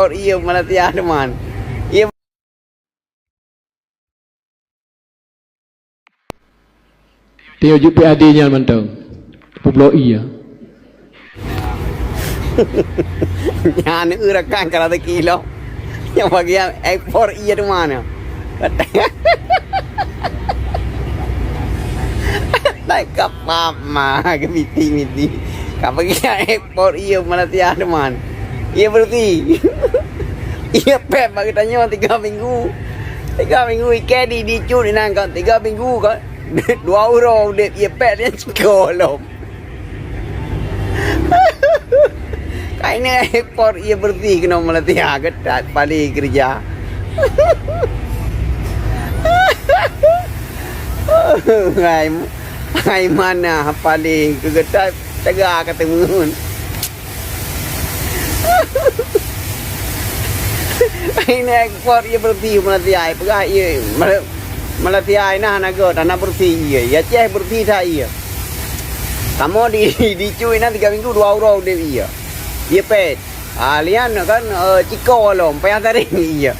Iya malah tiada man. Iya Tio UPAD nya mantau. Pulau iya. nyane urakan kalau ada kilo. Yang bagian ekspor iya di mana? Naik kapal mah ke miti. Kapal bagian ekspor iya malah tiada man. Iya berarti. Iya pep bagi tanya 3 minggu. 3 minggu ikan di curi nangkan 3 minggu kan. 2 euro dia iya pep dia sekolom. Kayaknya ekspor iya berarti kena melatih agak paling kerja. Hai mana paling kegetak tegak ketemu. Ini ekspor iya berarti melatih ai pegah iya melatih ai nah anak berarti iya ya ceh berarti tak iya. Kamu dicuy nanti 3 minggu 2 euro dia iya. Iya pet. Alian kan ciko lom payah tadi iya.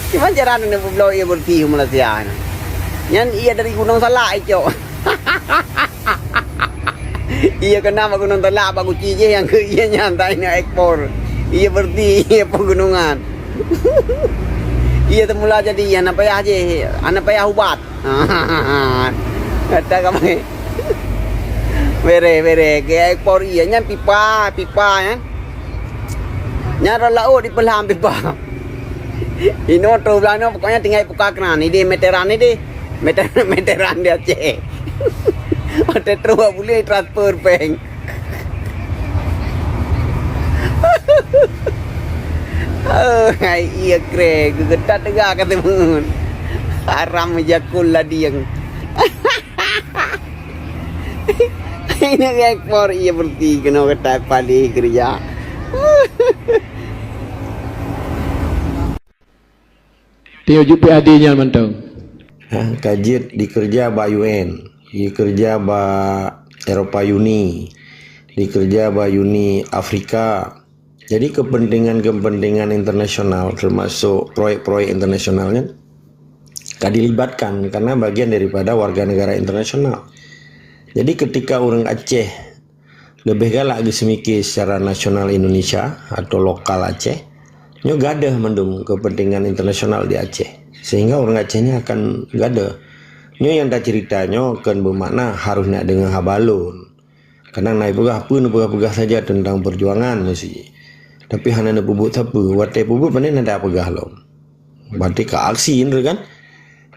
Gimana caranya nih pulau iya berarti melatih ai. Nyan iya dari Gunung Salak itu. Iya kenapa Gunung Salak bagus cije yang ke iya nyantai ekspor. Iya berarti iya pegunungan. Iya temula jadi anak payah aja, anak payah ubat. Kata kami. Bere ke ekspor iya nyan pipa ya. Nyara lao di pelam pipa. Ino to belano pokoknya tinggal buka keran ini meteran ini meteran dia cek. Ada terus boleh transfer bank. Iya kre, gegetat tegak ketemu. Haram jakul lah dia. Ini ekspor iya berarti kena kata paling kerja. Tio UPAD nya mantau. Kajit dikerja ba UN, dikerja ba Eropa Uni, dikerja ba Uni Afrika. Jadi kepentingan internasional termasuk proyek-proyek internasionalnya dilibatkan karena bagian daripada warga negara internasional. Jadi ketika orang Aceh lebih galak semikir secara nasional Indonesia atau lokal Aceh, nyo gadah mendung kepentingan internasional di Aceh. Sehingga orang Acehnya akan gadah. Nyo yang dah ceritanya kan bermakna harus nak dengar habalun. Kadang naik pegah saja tentang perjuangan mesti. Tapi hanya nak bubuk siapa, watai bubuk pandai nak pegah lom. Berarti ke aksi ini kan.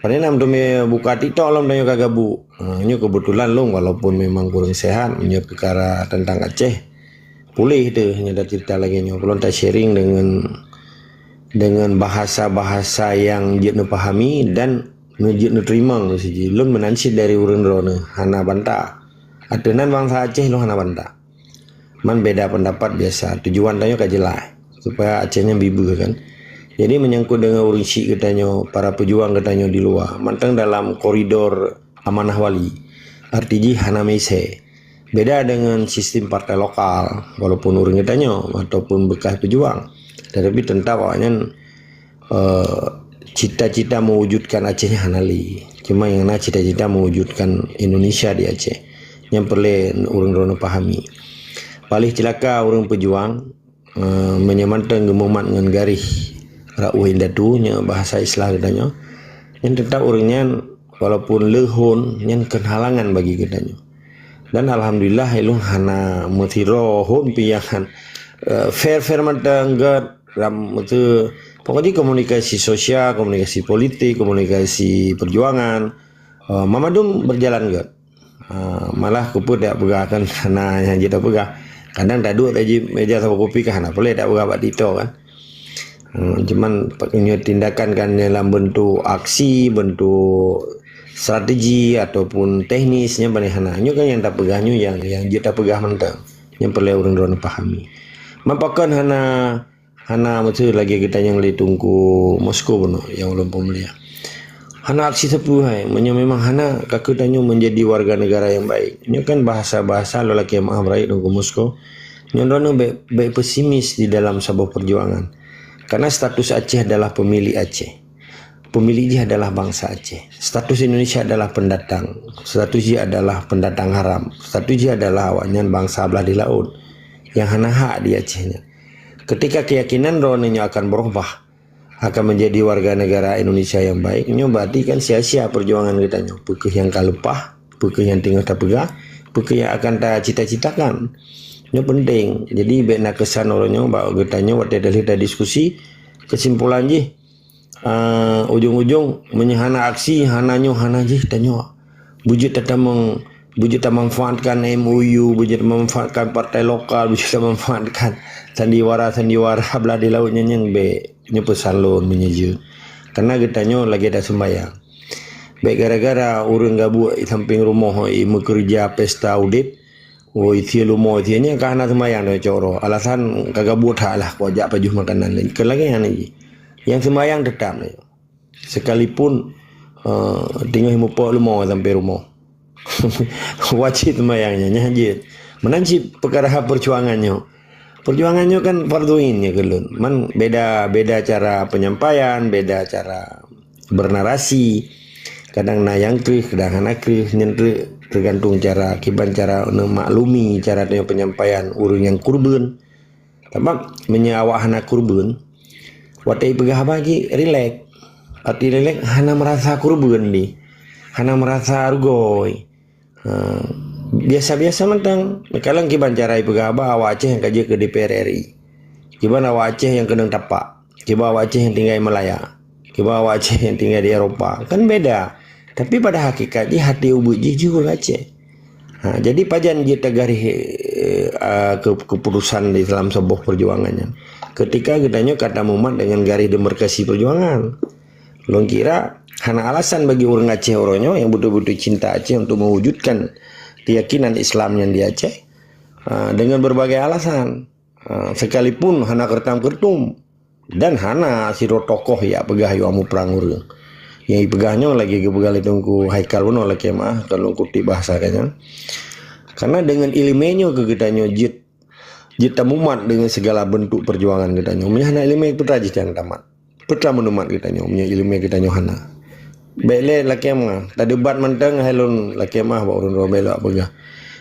Pandai nak tu buka TikTok lom dan kagak bu. Nyo kebetulan lom walaupun memang kurang sehat, nyo perkara tentang Aceh. Boleh tu, nyo dah cerita lagi nyo. Kalau tak sharing dengan bahasa-bahasa yang dia nak pahami dan dia nak terima mesti. Lom menansit dari urun-urun hana bantah. Atenan bangsa Aceh lo hana bantah. Man beda pendapat biasa. Tujuan tanya kajelah supaya Acehnya bibu kan. Jadi menyangkut dengan orang Syik katanya, para pejuang katanya di luar. Mantang dalam koridor amanah wali. Artinya hana mese. Beda dengan sistem partai lokal. Walaupun orang katanya ataupun bekas pejuang. Tetapi tentang awaknya cita-cita mewujudkan Acehnya hanali. Cuma yang nak cita-cita mewujudkan Indonesia di Aceh. Yang perlu orang-orang pahami. Paling celaka orang pejuang menyamantang gemumat dengan garih ra'uh indatunya bahasa Islam katanya. Yang tetap orangnya walaupun lehun yang kehalangan bagi katanya. Dan alhamdulillah ilung hana mutiro hon piyahan fair matang gat ram itu pokoknya komunikasi sosial, komunikasi politik, komunikasi perjuangan mamadum berjalan gat. Malah kuput tak pegahkan hana yang jadi pegah. Kadang tak duduk aja meja sama kopi kan, apa boleh tak berapa dito kan. Cuman pakainya tindakan kan dalam bentuk aksi, bentuk strategi ataupun teknisnya banyak hanya kan yang tak pegahnya yang kita pegah mentang, yang perlu orang-orang pahami. Mapakan hana betul lagi kita yang ditunggu Moskow beno yang belum pemulihan. Hana aksi sepuh hai, memang hana kakak tanya menjadi warga negara yang baik. Ini kan bahasa-bahasa lelaki yang maha baik nunggu Moskow. Nyodono baik pesimis di dalam sebuah perjuangan. Karena status Aceh adalah pemilik Aceh. Pemilik dia adalah bangsa Aceh. Status Indonesia adalah pendatang. Status dia adalah pendatang haram. Status dia adalah awaknya bangsa belah di laut yang hana hak di Acehnya. Ketika keyakinan rohaninya akan berubah, akan menjadi warga negara Indonesia yang baik, nyo berarti kan sia-sia perjuangan kita nyo. Pekeh yang kalepah, pekeh yang tinggal tak pegah, pekeh yang akan tak cita-citakan. Nyo penting. Jadi bena kesan orangnya bawa kita nyo waktu ada diskusi, kesimpulan je. Ujung-ujung menyehana aksi hananyo hana je tanyo. Bujut tak memanfaatkan MOU, bujut memanfaatkan partai lokal, bujut tak memanfaatkan sandiwara belah di lautnya yang nyo pesan lon menyeju. Karena getanyo lagi ada sembahyang. Baik gara-gara orang gabuk samping rumah kerja pesta audit. Oh isi rumah isinya karena sembahyang dah coro. Alasan kagak buat hak lah kau ajak pajuh makanan lain. Kelagi yang ni. Yang sembahyang tetap ni. Sekalipun tinggal himupo rumah sampai rumah. Wajib sembahyangnya nyajit. Menanci perkara perjuangannya. Perjuangannya kan farduinnya kelun. Man beda cara penyampaian, beda cara bernarasi. Kadang nayang krih, kadang anak krih, nyentri tergantung cara kiban cara maklumi cara dia penyampaian urang yang kurban. Tapi menyawak anak kurban. Watai pegah bagi relax. Arti relax hana merasa kurban di. Hana merasa argoy. Biasa-biasa mentang. Kalau kiban cara pegah awak Aceh yang kaji ke DPR RI. Kiban awak Aceh yang kena tapak. Kiban awak Aceh yang tinggal di Malaya. Kiban awak Aceh yang tinggal di Eropah. Kan beda. Tapi pada hakikatnya hati ubud juga Aceh. Jadi pajan dia tegari keputusan di dalam sebuah perjuangannya. Ketika gedanya kata Muhammad dengan garis demarkasi perjuangan. Long kira hana alasan bagi orang Aceh orangnya yang betul-betul cinta Aceh untuk mewujudkan keyakinan Islam yang di Aceh dengan berbagai alasan. Sekalipun hana kertam-kertum dan hana siro tokoh ya pegah yu amu perang urang. Yang pegahnya lagi kebegal tungku haikal pun oleh kemah kalau kutip bahasa kayaknya. Karena dengan ilmunya kegitannya jit tamumat dengan segala bentuk perjuangan kitanya. Menyana ilmu itu rajis yang tamat. Petra menumat kitanya, punya ilmu kitanya hana. Bele la kemah, tak debat mentang helon la kemah ba urun robelo pegah.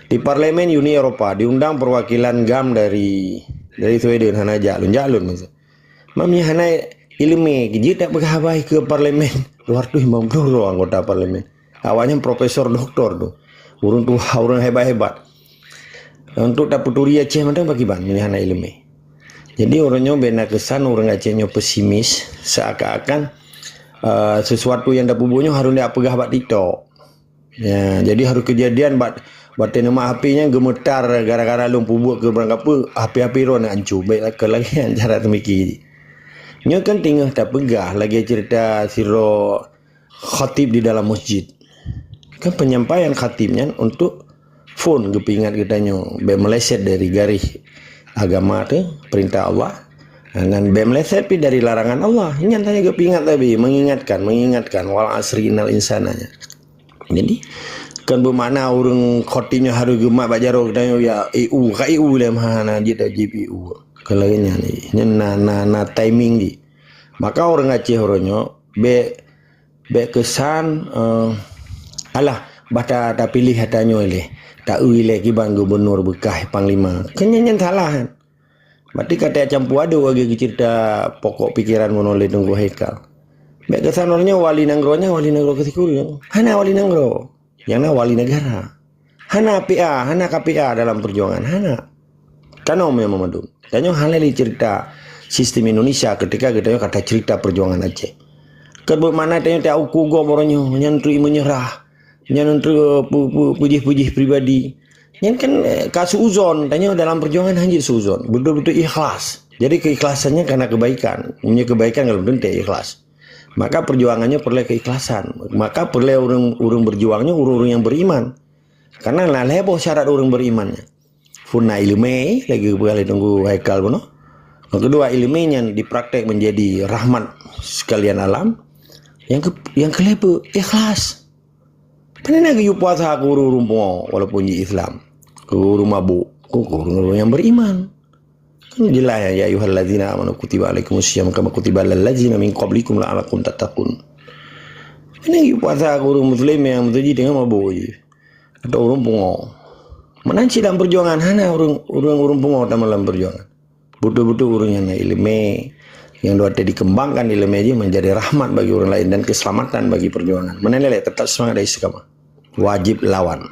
Di Parlemen Uni Eropa diundang perwakilan GAM dari Sweden hana jalun masa. Mamnya hana ilmu jit tak pegah baik ke parlemen. Luar tu 50 anggota parlemen. Awalnya profesor doktor tu. Urun tu orang hebat-hebat. Untuk daputuri Aceh macam bagi ban hana ilmu. Jadi orangnya bena kesan orang Acehnya pesimis seakan-akan sesuatu yang dah pubuhnya harus dia pegah bat TikTok. Ya, jadi harus kejadian bat nama HP-nya gemetar gara-gara lum pubuh ke berang apa HP ron hancur. Baiklah ke lagi cara temiki. Nya kan tinggal tak pegah lagi cerita siro khatib di dalam masjid. Kan penyampaian khatibnya untuk phone kepingat kitanya meleset dari garis agama tu perintah Allah dengan meleset pi dari larangan Allah. Nyatanya kepingat tapi mengingatkan wal asri innal insananya. Jadi kan bermakna orang khatibnya harus gemak bajaro kitanya ya EU KIU le mana jita GPU. Kalanya ni na timing di. Maka orang Aceh orangnya be kesan alah bata tak pilih hatanya le. Tak uile kiban gubernur bekah panglima. Kenyanyan salah. Berarti kata campur adu bagi cerita pokok pikiran monoleh tunggu haikal. Be kesan orangnya wali nanggro kesikul. Hana wali nanggro. Yang na wali negara. Hana PA, hana KPA dalam perjuangan. Hana. Karena memang madun. Tanya halali cerita sistem Indonesia ketika kita kata cerita perjuangan Aceh. Kebermana tanya tak uku gom orangnya nyantri menyerah. Nyantri pujih pribadi. Yang kan kasus uzon tanya dalam perjuangan hanya suzon. Betul-betul ikhlas. Jadi keikhlasannya karena kebaikan. Punya kebaikan kalau tentu ikhlas. Maka perjuangannya perlu keikhlasan. Maka perlu orang berjuangnya orang yang beriman. Karena lah lebo syarat orang berimannya. Funa ilmu lagi berkali tunggu haikal pun. Yang kedua ilmunya dipraktek menjadi rahmat sekalian alam. Yang kelima ikhlas. Pernah lagi puasa guru rumpo walaupun di Islam. Guru mabuk, guru yang beriman. Kan jelas ya ayyuhalladzina amanu kutiba alaikumusiyam kama kutiba alal ladzina min qablikum la'alakum tattaqun. Ini puasa orang muslim yang bertujuh dengan mabuk je. Atau orang pungo. Menanci dalam perjuangan hana orang pungo dalam perjuangan. Betul-betul orang yang ilmu yang dapat dikembangkan ilmu aja menjadi rahmat bagi orang lain dan keselamatan bagi perjuangan. Menilai tetap semangat dari istiqamah. Wajib lawan.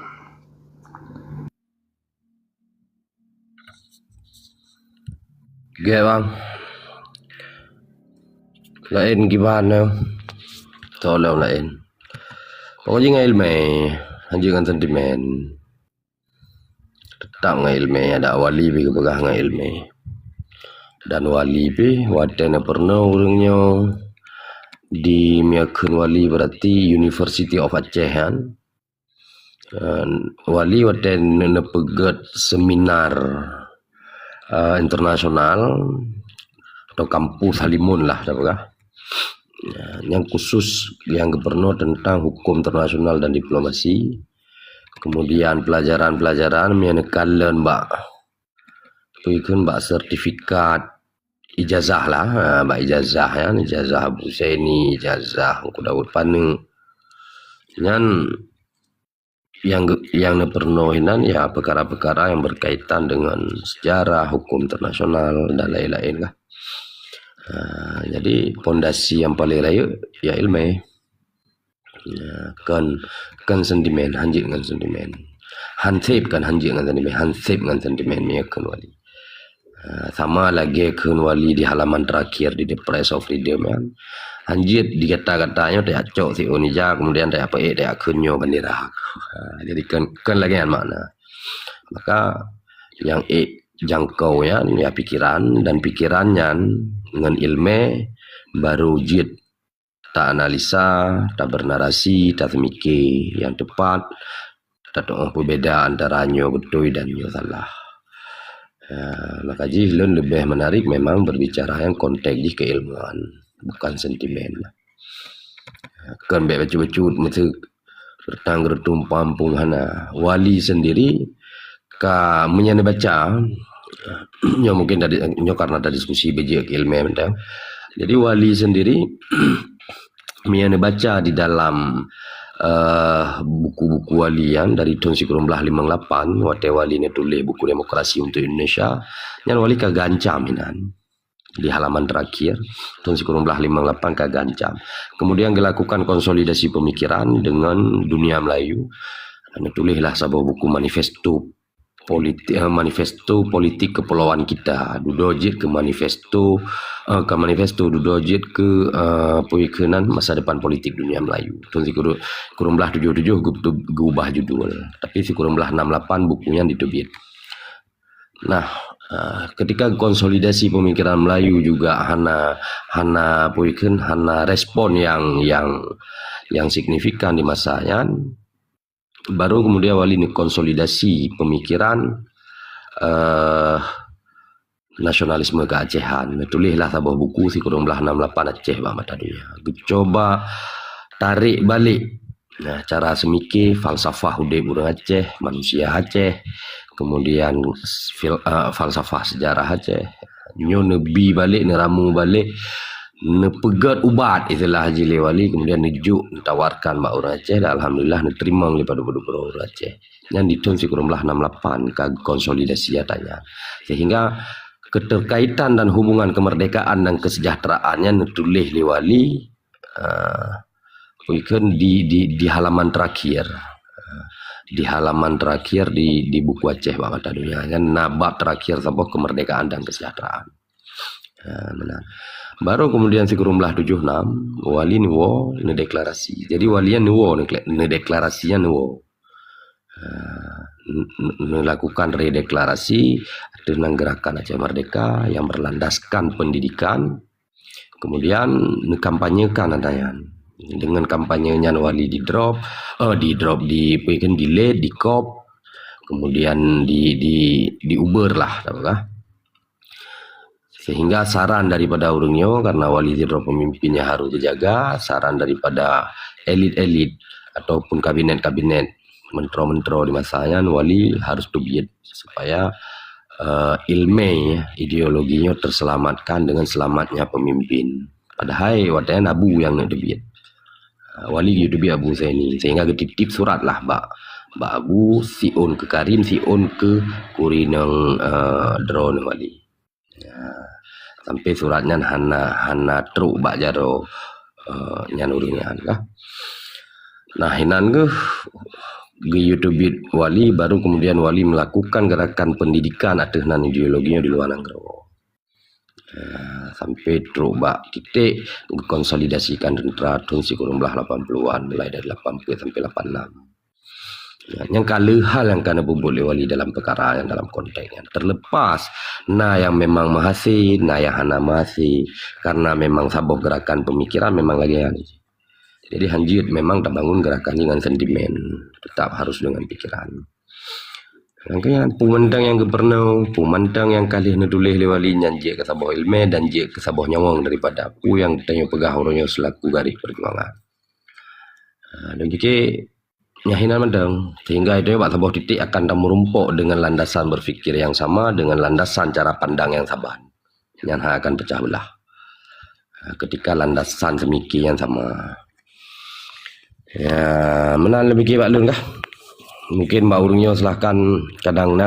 Ghê bang. Lain gimana? Tolong lain. Pokoknya ilmu anjingan sentimen. Tetap ilmu ada wali bi kebegah ilmu. Dan wali bi wadana pernah orangnya di miakun wali berarti University of Aceh kan. Wali wadana pegat seminar internasional atau kampus Halimun lah apakah yang khusus yang gubernur tentang hukum internasional dan diplomasi. Kemudian pelajaran-pelajaran mengenai mbak ikut mbak sertifikat ijazah lah, mbak ijazah ya, ijazah Abu Zaini, ijazah Engku Daud Panu yang dipernohinan ya perkara-perkara yang berkaitan dengan sejarah, hukum internasional dan lain-lain lah. Jadi pondasi yang paling raya ya ilmu. Kan sentimen, hanjit dengan sentimen. Hansip kan hanjit dengan sentimen, hansip dengan sentimen ya kan wali. Sama lagi kan wali di halaman terakhir di The Price of Freedom kan. Hanjit dikata-katanya dia cok si Unija kemudian dia apa dia kunyo bendera. Jadi kan lagi yang mana. Maka yang jangkau ya pikiran dan pikirannya dengan ilmu baru jid tak analisa, tak bernarasi, tak mikir yang tepat, tak tahu beda antara nyo betul dan nyo salah. Maka jilun lebih menarik memang berbicara yang konteks di keilmuan, bukan sentimen. Kan baca-baca mesti bertangger tumpampung hana wali sendiri ka menyana baca nyo mungkin dari nyo karena ada diskusi beje keilmuan. Jadi wali sendiri menyana baca di dalam buku-buku walian dari tahun 1958 wate wali ni tulis buku demokrasi untuk Indonesia yang wali kagancam inan di halaman terakhir tahun 1958 kagancam. Kemudian dilakukan konsolidasi pemikiran dengan dunia Melayu dan tulislah sebuah buku manifesto politik kepulauan kita dudojit ke manifesto dudojit ke pemikanan masa depan politik dunia Melayu tahun 1977 gubah judul tapi 1968 bukunya ditubit. Nah ketika konsolidasi pemikiran Melayu juga hana respon yang signifikan di masanya. Baru kemudian wali ini konsolidasi pemikiran nasionalisme keacehan. Tulislah sebuah buku 1968 Aceh bah mata dunia. Coba tarik balik cara semikir falsafah Hudib orang Aceh, manusia Aceh, kemudian falsafah sejarah Aceh. Nyo nebi balik, neramu balik, nepegat ubat itulah Haji Wali kemudian nejuk tawarkan mak orang Aceh dan alhamdulillah diterima oleh pada orang Aceh yang di tahun 1968 ke konsolidasi tanya sehingga keterkaitan dan hubungan kemerdekaan dan kesejahteraannya ditulis di Wali di halaman terakhir di buku Aceh Bak Mata Dunia yang bab terakhir sebuah kemerdekaan dan kesejahteraan. Benar. Baru kemudian 1976 wali niwo deklarasi. Jadi walian niwo deklarasinya niwo. Melakukan redeklarasi dengan gerakan Aceh Merdeka yang berlandaskan pendidikan. Kemudian kampanyekan adanya. Dengan kampanyenya wali di delete, di cop, kemudian di Uber lah, apakah? Sehingga saran daripada orangnya karena wali di pemimpinnya harus dijaga, saran daripada elit-elit ataupun kabinet-kabinet mentro-mentro di masanya wali harus tubiat supaya ilmu ideologinya terselamatkan dengan selamatnya pemimpin. Padahal watanya nabu yang nak debit. Wali dia debit Abu Zaini sehingga ketip-tip surat lah ba Abu Sion ke Karim Sion ke Kurinang drone wali. Sampai suratnya hana truk bak jaro nyanuringan lah. Nah hinan ke YouTube wali baru kemudian wali melakukan gerakan pendidikan atas nan ideologinya di luar Nanggro. Sampai truk bak titik konsolidasikan tentera tahun kurang belah 80-an mulai dari 80 sampai 86. Yang kala hal yang kena boleh wali dalam perkara yang dalam konteksnya terlepas yang memang mahasi yang hana mahasi karena memang sabuh gerakan pemikiran memang lagi yang jadi hanjit memang tak bangun gerakan dengan sentimen tetap harus dengan pikiran. Yang pemandang yang gubernur, pemandang yang kali nulis lewali nyanjik ke sabuh ilmu dan jik ke sabuh nyawang daripada aku yang tanya pegah orangnya selaku garis perjuangan. Dan jika nyahinan mandang sehingga itu bak sabuh titik akan merumpuk dengan landasan berfikir yang sama dengan landasan cara pandang yang saban. Yang akan pecah belah. Ketika landasan semikian yang sama. Ya, mana lebih kira lun kah? Mungkin Mbak Urungnya silahkan kadang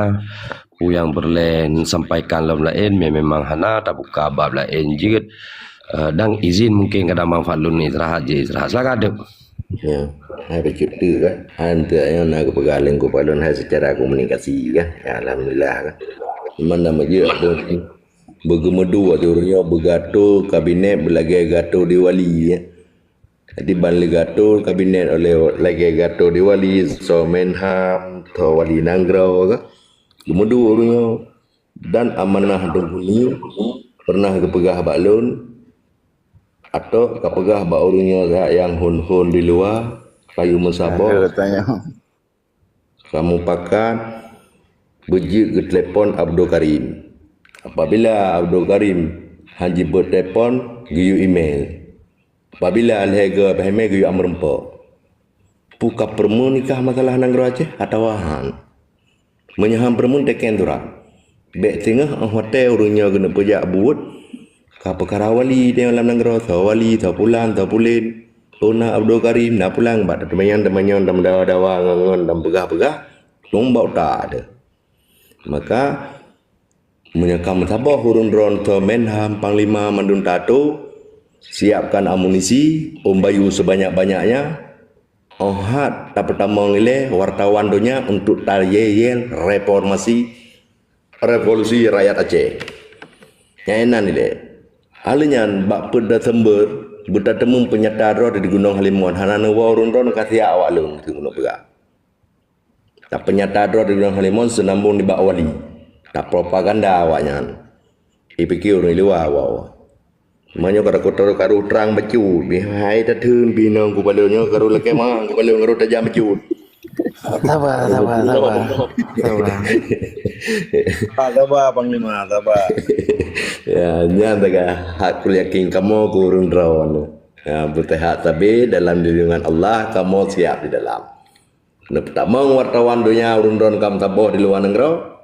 ku yang berlen sampaikan lain memang hana tak buka bab lain jika dan izin mungkin kadang manfaat lun ni istirahat silakan ada. Ya, hai bercuti kan. Hantar yang nak kepegalan ku palun hai secara komunikasi kan. Ya, alhamdulillah kan. Mana maje bergemedu atau orangnya bergatul kabinet berlagak gatul di wali ya. Jadi balik gatul kabinet oleh lagi gatul di wali so menham to wali Nanggro ke kemudian orangnya dan amanah dongkuni pernah kepegah baklun atau kepegah bak orangnya yang hun di luar kayu musabah kamu pakat bejik ke telefon Abdul Karim apabila Abdul Karim haji bertelefon giyu email. Apabila alhega bahime gu amrempo. Puka permu nikah masalah Nanggro Aceh atau wahan. Menyaham permu teken turak. Bek tengah hotel urungnya kena pejak buat. Ka perkara wali dia dalam Nanggro tha wali tha pulang tha pulin. Tuna Abdul Karim nak pulang bak temanyan dam dawa ngangon dam pegah-pegah. Lombau tak ada. Maka menyakam sabah hurun dron tha menham panglima mandun tato. Siapkan amunisi, Bayu sebanyak-banyaknya. Ohat tak pertama ngile wartawan dunia untuk taryel revolusi rakyat Aceh. Nyaenan ile. Alinyan bak pada Desember bertemu penyataro di Gunung Halimuan. Hanana warun ron kasih awak lung di Gunung Pegah. Tak penyataro di Gunung Halimuan senambung di bak wali. Tak propaganda awaknya. Ipikir ni luar awak. Maknanya kalau kotor karu terang baju, bihai dah turun binang ku balonnya karu leke mang ku balon karu tajam baju. Sabar. Sabar panglima, sabar. Ya, nyata hak kuliah king kamu kurun drawn. Ya, bertahap tapi dalam lindungan Allah kamu siap di dalam. Nah, pertama wartawan dunia urun drawn kamu taboh di luar Nanggro.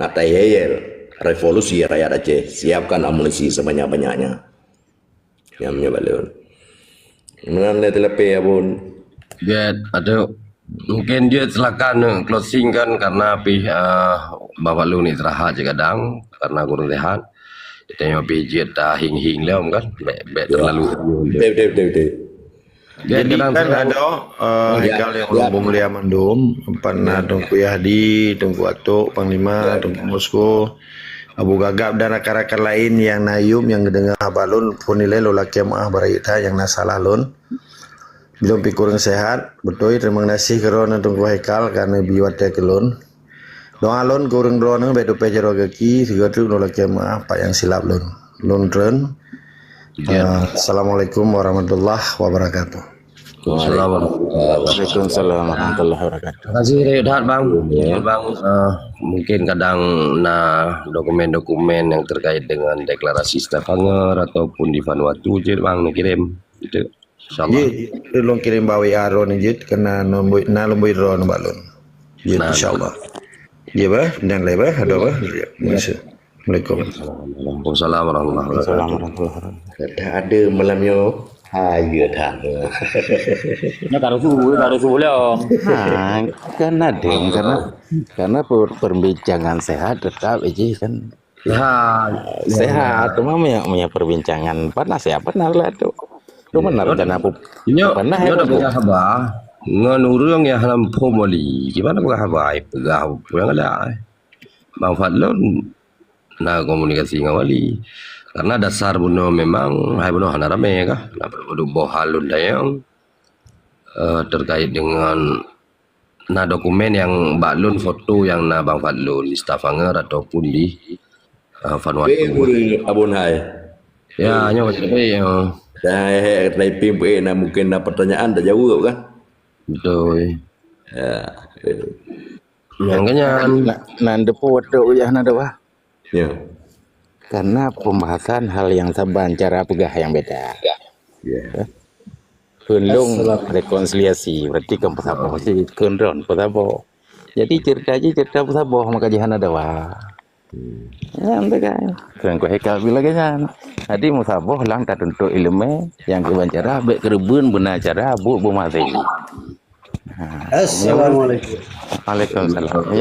Nak tayel revolusi rakyat Aceh, siapkan amunisi sebanyak-banyaknya. Yang balon. Mana telepe ya bun? Dia ada mungkin dia silakan closing kan karena bapak lu ni istirahat je kadang karena kurang sehat. Tengok pijit dah hing lem kan, baik terlalu. Betul. Jadi kan ada kalau yang lombong mulia mandum pernah Tungku Yahdi, Tungku Atuk, Panglima, Tungku Moskow, Abu Gagap dan rakan-rakan lain yang nayum yang dengar balun pun nilai lolaki maah barayita yang nasalah lun belum pikurang sehat betul terima kasih kerana Tungku Haikal karena biwatnya kelun doa lun kurang drone bedo pejero gaki tiga tu lolaki maah pak yang silap lun dren. Assalamualaikum warahmatullahi wabarakatuh. Waalaikumsalam warahmatullahi wabarakatuh. Terima kasih Rehat bang. Ya. Bang mungkin kadang dokumen-dokumen yang terkait dengan deklarasi Stavanger ataupun di Vanuatu je bang nak kirim gitu. Insyaallah. Ye, long kirim bawa aro ni je kena nombor ron balun. Ye insyaallah. Ya bah, dan lain bah, ada bah. Assalamualaikum. Waalaikumsalam warahmatullahi wabarakatuh. Ada malamnya. Ya dah. Nó taruh suhu lah. Kan ada karena perbincangan sehat tetap aja kan sehat cuma punya perbincangan panas ya benar lah tuh benar dan apa Pernah ya dah pegah haba. Ngan urang ya halam pomoli. Gimana pegah haba? Pegah pulang ada. Bang Fadlon na komunikasi dengan wali. Karena dasar buno memang hai buno hana rame kah. Na perlu bohalun dayang terkait dengan na dokumen yang Baklun foto yang na Bang Fadlun di Stavanger ataupun di Vanuatu. Abun hai. Ya, nyawa tapi Dah typing na mungkin ada pertanyaan dah jawab kan. betul. Ya. Makanya nanda foto ya nanda wah Ya. karena pembahasan hal yang saban cara pegah yang beda Ya. belum rekonsiliasi berarti kan pesabo masih kendron pesabo jadi cerita pesabo maka jihan ada wah ya mereka kan ko hekal bila kan jadi musabo lang tak untuk ilmu yang kebancara baik kerebun benar cara bu mati. Assalamualaikum. Waalaikumsalam.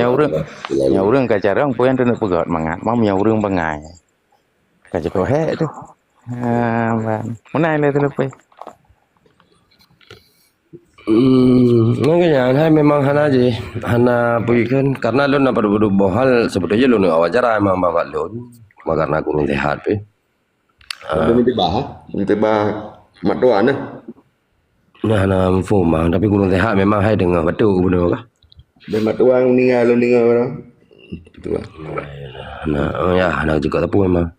Nyaurang kacarang puan tu nak pegat mangat. Mau nyaurang bangai. Kaca kau hek tu. Mana ile tu lepas. Makanya hai memang hana je. Hana puikan karena lu nak perlu bohal sebetulnya lu nak wajar memang bawa lu. Karena kurang sehat pe. Minta bah matuan nah. Nah, hana fuma tapi kurang sehat memang hai dengar betul benar kah? Dan matuan meninggal orang. Betul lah. Nah, ya hana juga tapu memang.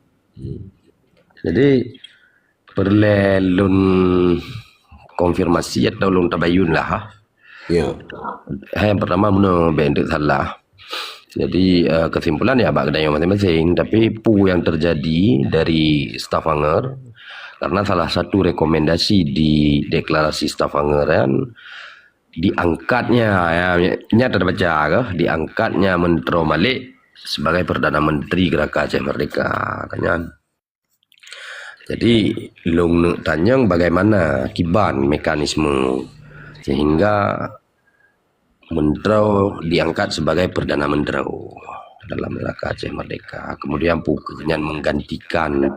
Jadi perlelun konfirmasi atau lun tabayun lah ha. Ya. Yang pertama benar bentuk salah. Jadi kesimpulan ya bak kedai masing-masing tapi pu yang terjadi dari Stavanger karena salah satu rekomendasi di deklarasi Stavanger kan diangkatnya ya nyata baca ke diangkatnya Menteri Malik sebagai Perdana Menteri Gerakan Aceh Merdeka kan. Jadi long tanyang bagaimana kiban mekanisme sehingga Menteri diangkat sebagai Perdana Menteri dalam Gerakan Aceh Merdeka. Kemudian pukanya menggantikan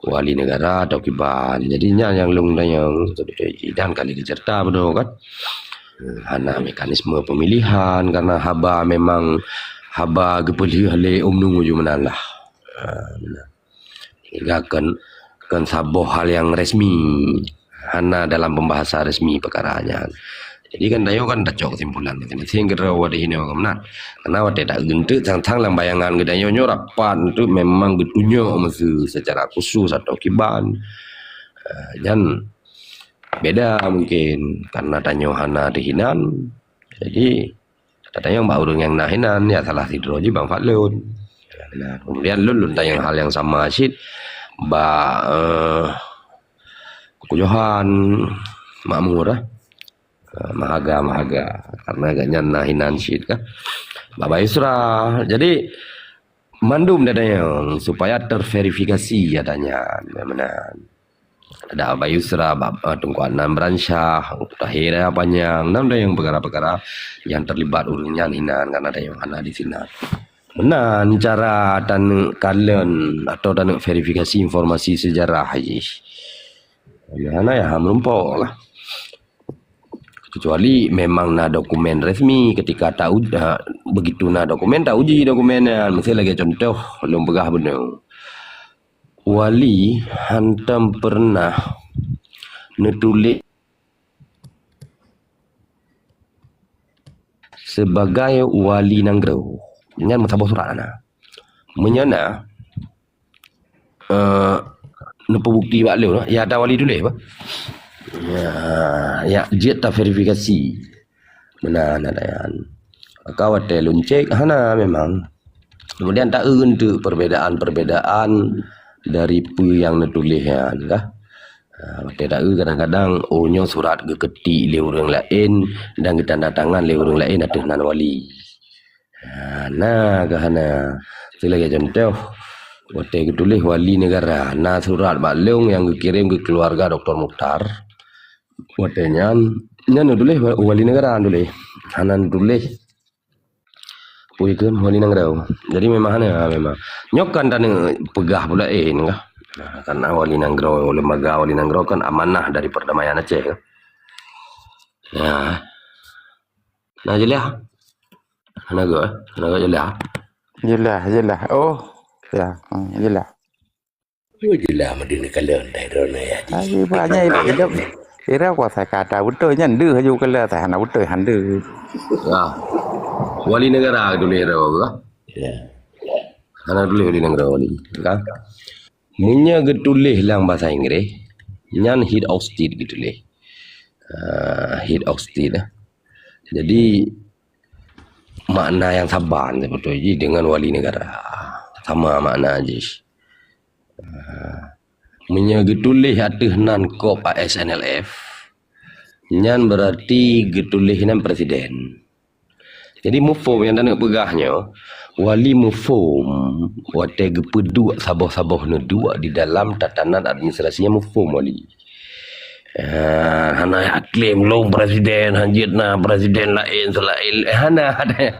wali negara atau kiban. Jadinya yang long tanyang dan kali dicerita benar kan. Hana mekanisme pemilihan karena haba memang haba gepelih le umnung uju menalah. Hingga kan saboh hal yang resmi hana dalam pembahasan resmi perkaranya. Jadi kan dayo kan dacok kesimpulan masing-masing kira wadi ini orang karena wadi tak gentuk tang lang bayangan gedayo nyorapan itu memang getunyo mesti secara khusus atau kiban dan beda mungkin karena tanyo hana dihinan jadi katanya mbak urung yang nahinan ya salah tidur aja Bang Fadlun. Nah, kemudian lun tanya hal yang sama asyik mbak Kujohan makmur mahaga karena agaknya nahinan syid kan Bapak Yusra jadi mandum dadanya supaya terverifikasi adanya benar ada Abah Yusra Tunku Anam Bransyah Tahira panjang ada yang perkara-perkara yang terlibat urunnya hinan karena ada yang ada di sini benar cara dan kalian atau dan verifikasi informasi sejarah haji mana ya menumpuk lah kecuali memang na dokumen resmi ketika tahu begitu na dokumen tak uji dokumennya mesti lagi contoh belum pegah benar wali hantam pernah nulis sebagai wali Nanggro nyan musabah surat ana menyana nupa bukti wak leu ya ada wali dulu apa ya jet ta verifikasi benar nadayan kawat luncek hana memang kemudian tak untuk perbedaan dari pu yang nutulisnya kah tidak kadang-kadang onyo surat ke ketik le orang lain dan tanda tangan le orang lain atas nan wali Nah kahana sila ke contoh waktu tulis wali negara nah surat balung yang dikirim ke keluarga Dr. Mukhtar waktu nyan tulis wali negara tulis hanan tulis puikan wali negara jadi memang memang nyokan dan pegah pula enggak nah, karena wali negara lembaga wali negara kan amanah dari perdamaian Aceh kan nah jelas naga jelas Jelas. Oh, ya, jelas. Jelah Madinah kalian daerah ya. Ai banyak hidup. Kira kuasa kata betul nyandu haju kala tak hana betul handu. wali negara tulis kan Ya. Anak tulis wali negara wali kan munya getulis lang bahasa Inggris nyan head of state getulis head of state jadi makna yang saban sebetulnya dengan wali negara sama makna aja munya getulis atuhnan kop ASNLF nyan berarti getulis nan presiden jadi mufum yang tak pegahnya wali mufum wate gepedua sabah-sabah dua di dalam tatanan administrasinya mufum wali hana klaim long presiden hanjitna presiden lain selain hana ada